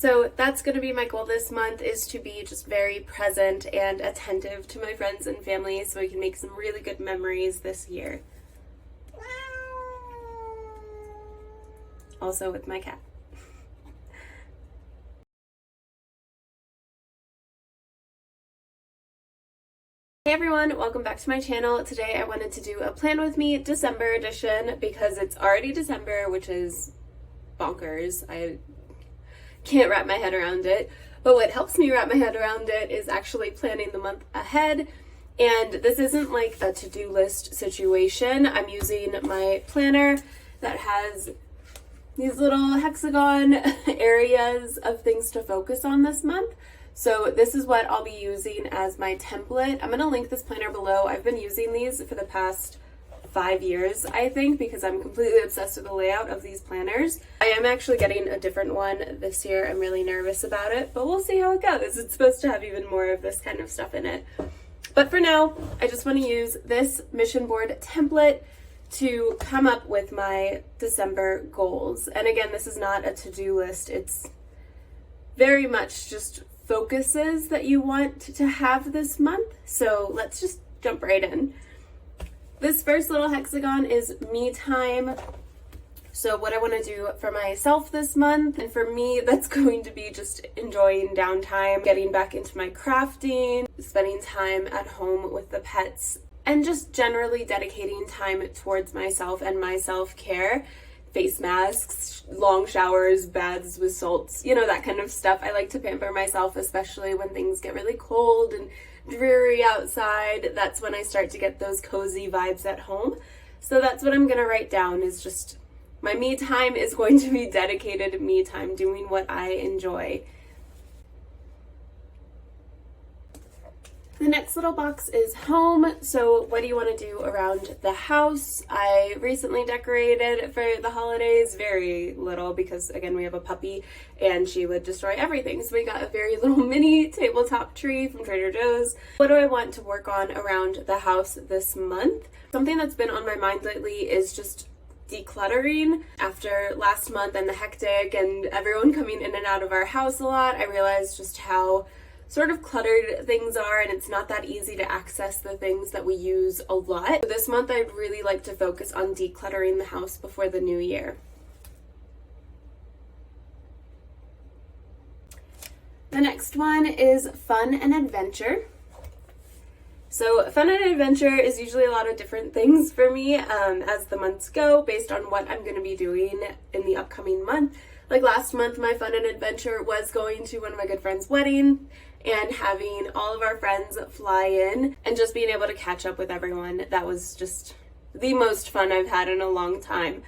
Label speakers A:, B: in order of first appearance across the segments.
A: So that's going to be my goal this month, is to be just very present and attentive to my friends and family so I can make some really good memories this year. Also with my cat. Hey everyone, welcome back to my channel. Today I wanted to do a Plan With Me December edition because it's already December, which is bonkers. I can't wrap my head around it. But what helps me wrap my head around it is actually planning the month ahead. And this isn't like a to-do list situation. I'm using my planner that has these little hexagon areas of things to focus on this month. So this is what I'll be using as my template. I'm going to link this planner below. I've been using these for the past 5 years, I think, because I'm completely obsessed with the layout of these planners. I am actually getting a different one this year. I'm really nervous about it, but we'll see how it goes. It's supposed to have even more of this kind of stuff in it. But for now, I just want to use this mission board template to come up with my December goals. And again, this is not a to-do list. It's very much just focuses that you want to have this month. So let's just jump right in. This first little hexagon is me time. So what I want to do for myself this month, and for me, that's going to be just enjoying downtime, getting back into my crafting, spending time at home with the pets, and just generally dedicating time towards myself and my self-care. Face masks, long showers, baths with salts, you know, that kind of stuff. I like to pamper myself, especially when things get really cold and dreary outside. That's when I start to get those cozy vibes at home. So that's what I'm gonna write down, is just my me time is going to be dedicated me time, doing what I enjoy. The next little box is home. So what do you want to do around the house? I recently decorated for the holidays, very little, because again, we have a puppy and she would destroy everything. So we got a very little mini tabletop tree from Trader Joe's. What do I want to work on around the house this month? Something that's been on my mind lately is just decluttering. After last month and the hectic and everyone coming in and out of our house a lot, I realized just how sort of cluttered things are, and it's not that easy to access the things that we use a lot. This month I'd really like to focus on decluttering the house before the new year. The next one is fun and adventure. So fun and adventure is usually a lot of different things for me as the months go, based on what I'm going to be doing in the upcoming month. Like last month, my fun and adventure was going to one of my good friends' wedding and having all of our friends fly in and just being able to catch up with everyone. That was just the most fun I've had in a long time.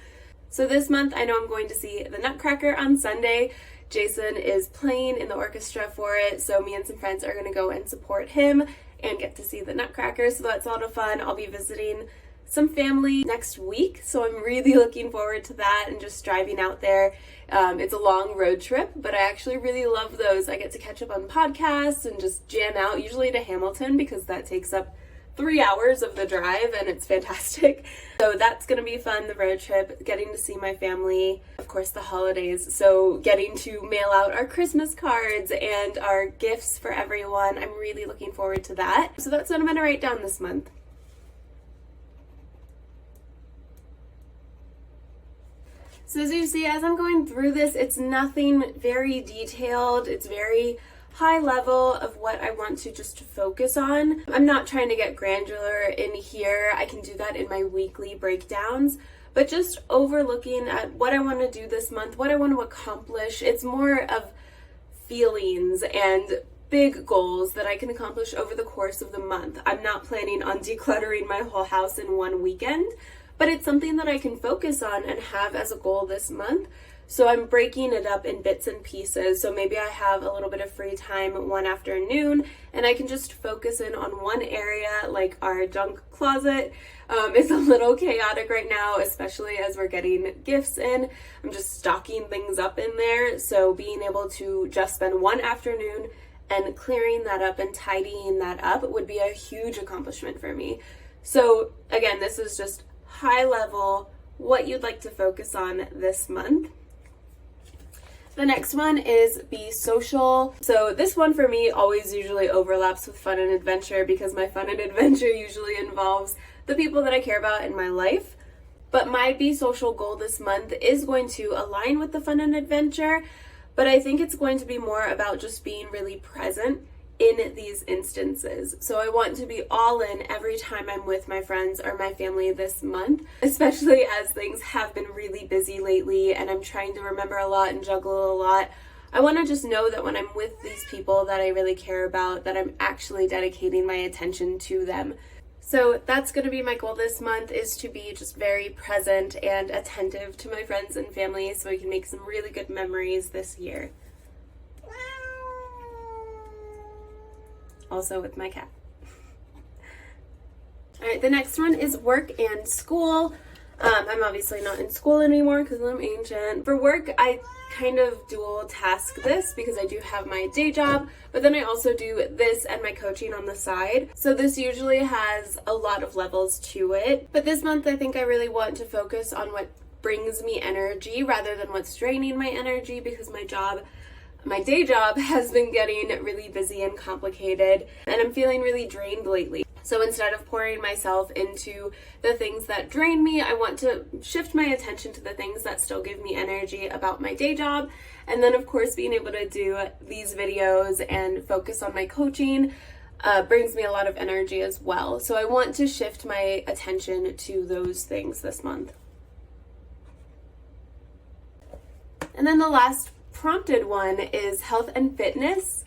A: So this month, I know I'm going to see the Nutcracker on Sunday. Jason is playing in the orchestra for it, so me and some friends are going to go and support him and get to see the Nutcracker, so that's a lot of fun. I'll be visiting some family next week, so I'm really looking forward to that and just driving out there. It's a long road trip, but I actually really love those. I get to catch up on podcasts and just jam out, usually to Hamilton, because that takes up 3 hours of the drive and it's fantastic. So that's gonna be fun, the road trip, getting to see my family, of course the holidays, so getting to mail out our Christmas cards and our gifts for everyone. I'm really looking forward to that. So that's what I'm gonna write down this month. So as you see, as I'm going through this, it's nothing very detailed. It's very high level of what I want to just focus on. I'm not trying to get granular in here. I can do that in my weekly breakdowns, but just overlooking at what I want to do this month, what I want to accomplish. It's more of feelings and big goals that I can accomplish over the course of the month. I'm not planning on decluttering my whole house in one weekend, but it's something that I can focus on and have as a goal this month. So I'm breaking it up in bits and pieces. So maybe I have a little bit of free time one afternoon and I can just focus in on one area, like our junk closet. It's a little chaotic right now, especially as we're getting gifts in. I'm just stocking things up in there. So being able to just spend one afternoon and clearing that up and tidying that up would be a huge accomplishment for me. So again, this is just high level, what you'd like to focus on this month. The next one is be social. So this one for me always usually overlaps with fun and adventure because my fun and adventure usually involves the people that I care about in my life. But my be social goal this month is going to align with the fun and adventure, but I think it's going to be more about just being really present in these instances. So I want to be all in every time I'm with my friends or my family this month, especially as things have been really busy lately and I'm trying to remember a lot and juggle a lot. I want to just know that when I'm with these people that I really care about, that I'm actually dedicating my attention to them. So that's going to be my goal this month, is to be just very present and attentive to my friends and family so we can make some really good memories this year. Also with my cat. All right, the next one is work and school. I'm obviously not in school anymore because I'm ancient. For work, I kind of dual task this because I do have my day job, but then I also do this and my coaching on the side. So this usually has a lot of levels to it. But this month, I think I really want to focus on what brings me energy rather than what's draining my energy, because my day job has been getting really busy and complicated, and I'm feeling really drained lately. So instead of pouring myself into the things that drain me, I want to shift my attention to the things that still give me energy about my day job. And then of course, being able to do these videos and focus on my coaching brings me a lot of energy as well. So I want to shift my attention to those things this month. And then the last prompted one is health and fitness.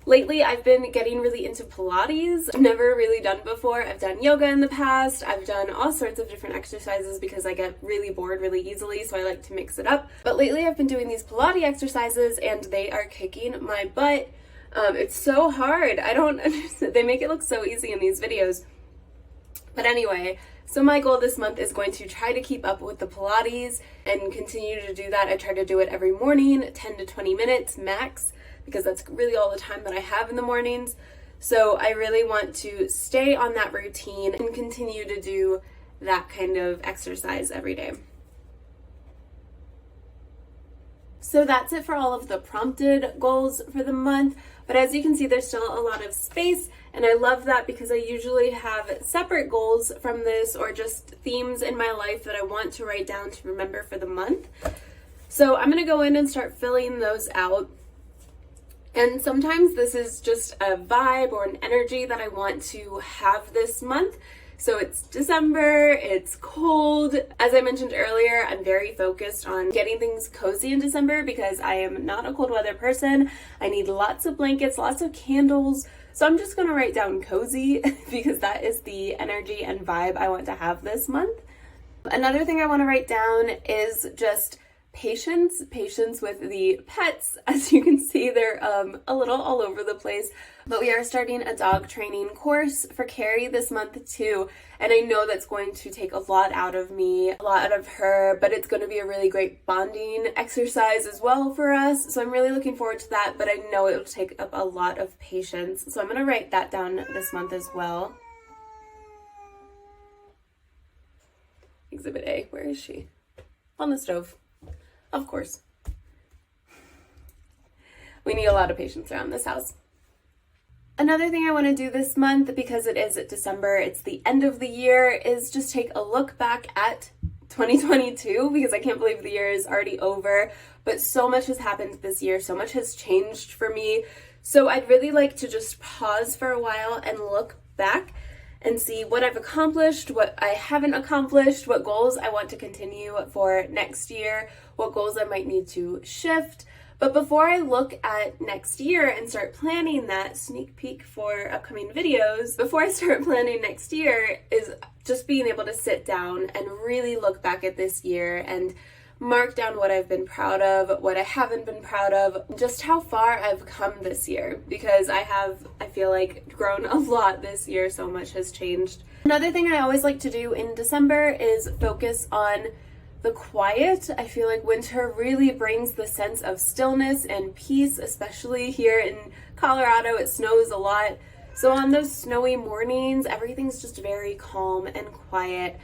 A: Lately, I've been getting really into Pilates. I've never really done before. I've done yoga in the past. I've done all sorts of different exercises because I get really bored really easily, so I like to mix it up. But lately, I've been doing these Pilates exercises and they are kicking my butt. It's so hard. I don't understand. They make it look so easy in these videos. But anyway, so my goal this month is going to try to keep up with the Pilates and continue to do that. I try to do it every morning, 10 to 20 minutes max, because that's really all the time that I have in the mornings. So I really want to stay on that routine and continue to do that kind of exercise every day. So that's it for all of the prompted goals for the month. But as you can see, there's still a lot of space, and I love that because I usually have separate goals from this or just themes in my life that I want to write down to remember for the month. So I'm going to go in and start filling those out. And sometimes this is just a vibe or an energy that I want to have this month. So it's December, it's cold. As I mentioned earlier, I'm very focused on getting things cozy in December because I am not a cold weather person. I need lots of blankets, lots of candles. So I'm just gonna write down cozy because that is the energy and vibe I want to have this month. Another thing I want to write down is just patience with the pets. As you can see, they're a little all over the place, but we are starting a dog training course for Carrie this month too, and I know that's going to take a lot out of me, a lot out of her, but it's going to be a really great bonding exercise as well for us, so I'm really looking forward to that, but I know it will take up a lot of patience, so I'm going to write that down this month as well. Exhibit A, where is she? On the stove. Of course. We need a lot of patience around this house. Another thing I want to do this month, because it is December, it's the end of the year, is just take a look back at 2022, because I can't believe the year is already over, but so much has happened this year, so much has changed for me. So I'd really like to just pause for a while and look back and see what I've accomplished, what I haven't accomplished, what goals I want to continue for next year, what goals I might need to shift. But before I look at next year and start planning that, sneak peek for upcoming videos, before I start planning next year is just being able to sit down and really look back at this year and mark down what I've been proud of, what I haven't been proud of, just how far I've come this year, because I feel like grown a lot this year. So much has changed. Another thing I always like to do in December is focus on the quiet. I feel like winter really brings the sense of stillness and peace, especially here in Colorado. It snows a lot. So on those snowy mornings, everything's just very calm and quiet.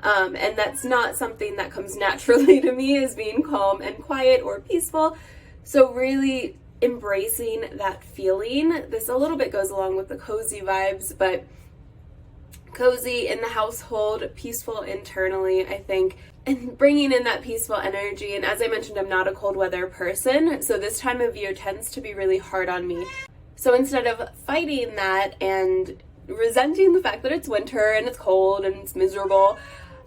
A: And that's not something that comes naturally to me, is being calm and quiet or peaceful. So really embracing that feeling. This a little bit goes along with the cozy vibes, but cozy in the household, peaceful internally, I think, and bringing in that peaceful energy. And as I mentioned, I'm not a cold weather person, so this time of year tends to be really hard on me. So instead of fighting that and resenting the fact that it's winter and it's cold and it's miserable,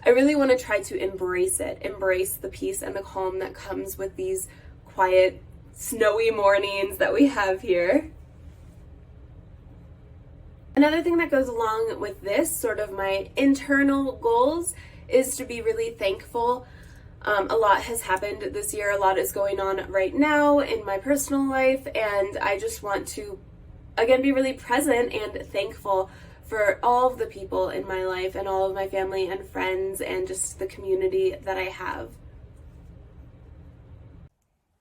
A: I really want to try to embrace it, embrace the peace and the calm that comes with these quiet, snowy mornings that we have here. Another thing that goes along with this, sort of my internal goals, is to be really thankful. A lot has happened this year, a lot is going on right now in my personal life, and I just want to, again, be really present and thankful for all of the people in my life and all of my family and friends and just the community that I have.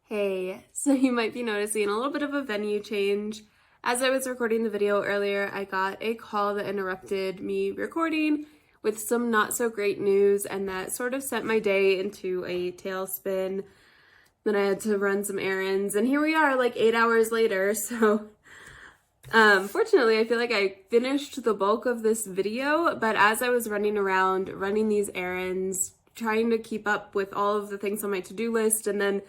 A: Hey, so you might be noticing a little bit of a venue change. As I was recording the video earlier, I got a call that interrupted me recording with some not so great news, and that sort of sent my day into a tailspin. Then I had to run some errands, and here we are like 8 hours later. So fortunately, I feel like I finished the bulk of this video, but as I was running around, running these errands, trying to keep up with all of the things on my to-do list, and then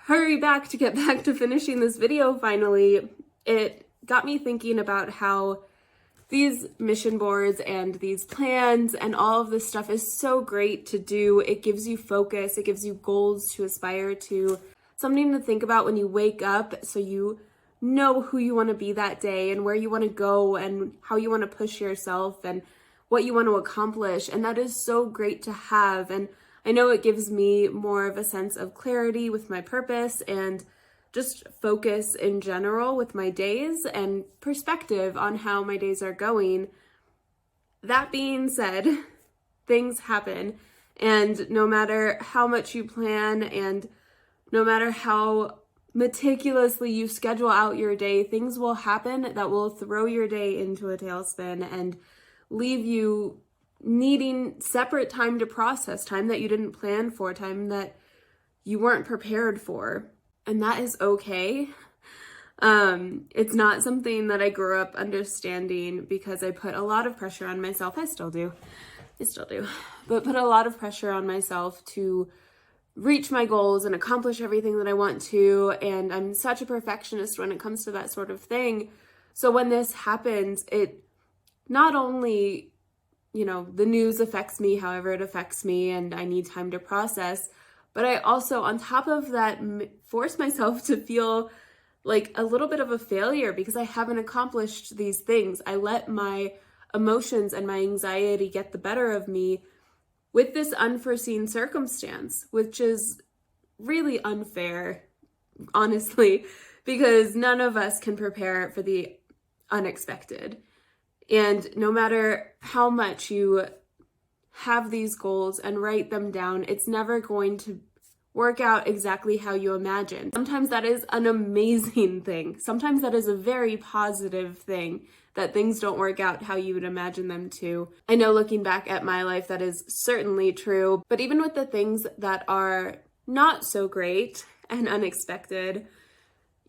A: hurry back to get back to finishing this video finally, it got me thinking about how these mission boards and these plans and all of this stuff is so great to do. It gives you focus, it gives you goals to aspire to, something to think about when you wake up so you know who you want to be that day and where you want to go and how you want to push yourself and what you want to accomplish. And that is so great to have. And I know it gives me more of a sense of clarity with my purpose and just focus in general with my days and perspective on how my days are going. That being said, things happen, and no matter how much you plan and no matter how meticulously you schedule out your day, things will happen that will throw your day into a tailspin and leave you needing separate time to process, time that you didn't plan for, time that you weren't prepared for. And that is okay. It's not something that I grew up understanding because I put a lot of pressure on myself. I still do, but put a lot of pressure on myself to reach my goals and accomplish everything that I want to. And I'm such a perfectionist when it comes to that sort of thing. So when this happens, it not only, the news affects me however it affects me and I need time to process, but I also, on top of that, force myself to feel like a little bit of a failure because I haven't accomplished these things. I let my emotions and my anxiety get the better of me with this unforeseen circumstance, which is really unfair, honestly, because none of us can prepare for the unexpected. And no matter how much you have these goals and write them down, it's never going to work out exactly how you imagine. Sometimes that is an amazing thing. Sometimes that is a very positive thing, that things don't work out how you would imagine them to. I know looking back at my life, that is certainly true. But even with the things that are not so great and unexpected,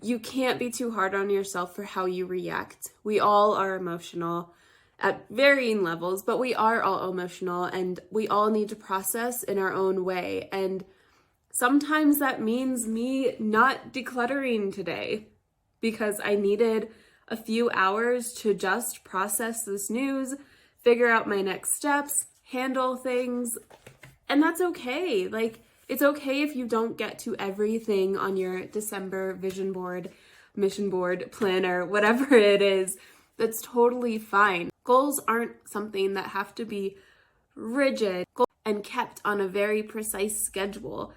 A: you can't be too hard on yourself for how you react. We all are emotional at varying levels, but we are all emotional and we all need to process in our own way. And sometimes that means me not decluttering today because I needed a few hours to just process this news, figure out my next steps, handle things, and that's okay. It's okay if you don't get to everything on your December vision board, mission board, planner, whatever it is. That's totally fine. Goals aren't something that have to be rigid and kept on a very precise schedule.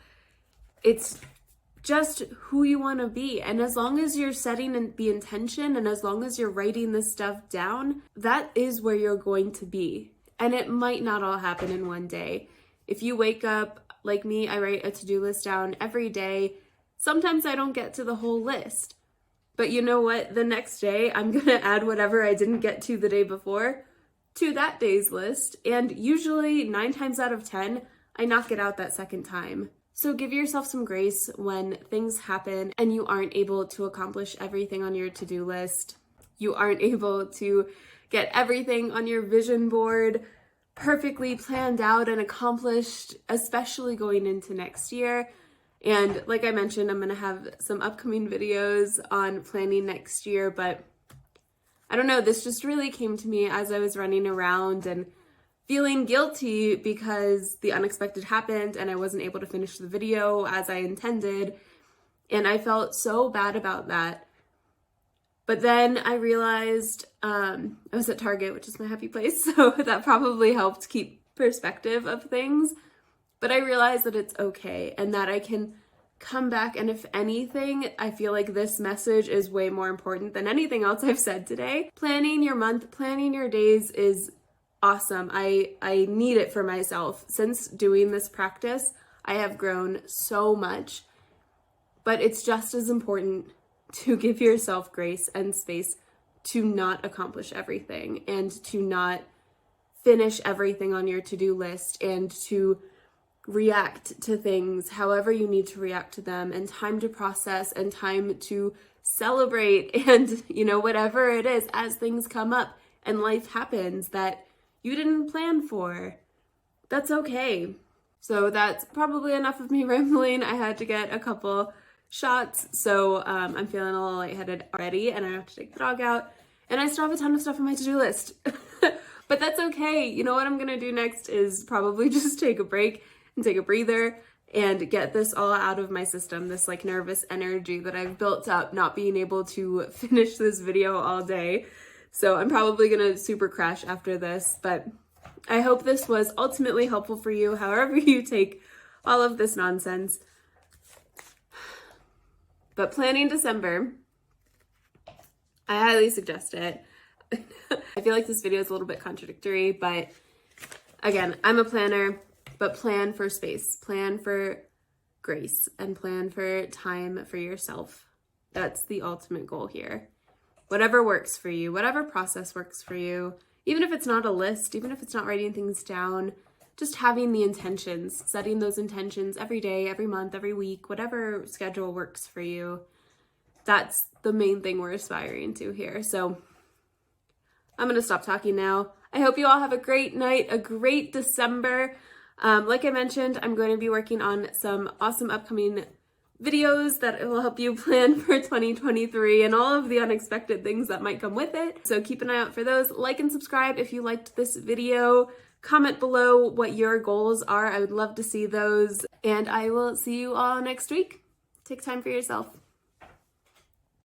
A: It's just who you want to be. And as long as you're setting the intention and as long as you're writing this stuff down, that is where you're going to be. And it might not all happen in one day. If you wake up like me, I write a to-do list down every day. Sometimes I don't get to the whole list. But you know what? The next day, I'm going to add whatever I didn't get to the day before to that day's list. And usually 9 times out of 10, I knock it out that second time. So give yourself some grace when things happen and you aren't able to accomplish everything on your to-do list. You aren't able to get everything on your vision board perfectly planned out and accomplished, especially going into next year. And like I mentioned, I'm going to have some upcoming videos on planning next year, but I don't know, this just really came to me as I was running around and feeling guilty because the unexpected happened and I wasn't able to finish the video as I intended. And I felt so bad about that. But then I realized I was at Target, which is my happy place, so that probably helped keep perspective of things. But I realized that it's okay and that I can come back, and if anything, I feel like this message is way more important than anything else I've said today. Planning your month, planning your days is awesome. I need it for myself. Since doing this practice, I have grown so much, but it's just as important to give yourself grace and space to not accomplish everything and to not finish everything on your to-do list and to react to things however you need to react to them, and time to process and time to celebrate and, whatever it is as things come up and life happens that you didn't plan for. That's okay. So that's probably enough of me rambling. I had to get a couple shots, so I'm feeling a little lightheaded already, and I have to take the dog out, and I still have a ton of stuff on my to-do list. But that's okay. You know what I'm gonna do next is probably just take a break and take a breather and get this all out of my system, this like nervous energy that I've built up not being able to finish this video all day. So I'm probably gonna super crash after this, but I hope this was ultimately helpful for you, however you take all of this nonsense. But planning December, I highly suggest it. I feel like this video is a little bit contradictory, but again, I'm a planner, but plan for space, plan for grace, and plan for time for yourself. That's the ultimate goal here. Whatever works for you, whatever process works for you, even if it's not a list, even if it's not writing things down, just having the intentions, setting those intentions every day, every month, every week, whatever schedule works for you. That's the main thing we're aspiring to here. So I'm going to stop talking now. I hope you all have a great night, a great December. Like I mentioned, I'm going to be working on some awesome upcoming videos that will help you plan for 2023 and all of the unexpected things that might come with it. So keep an eye out for those. Like and subscribe if you liked this video. Comment below what your goals are. I would love to see those. And I will see you all next week. Take time for yourself.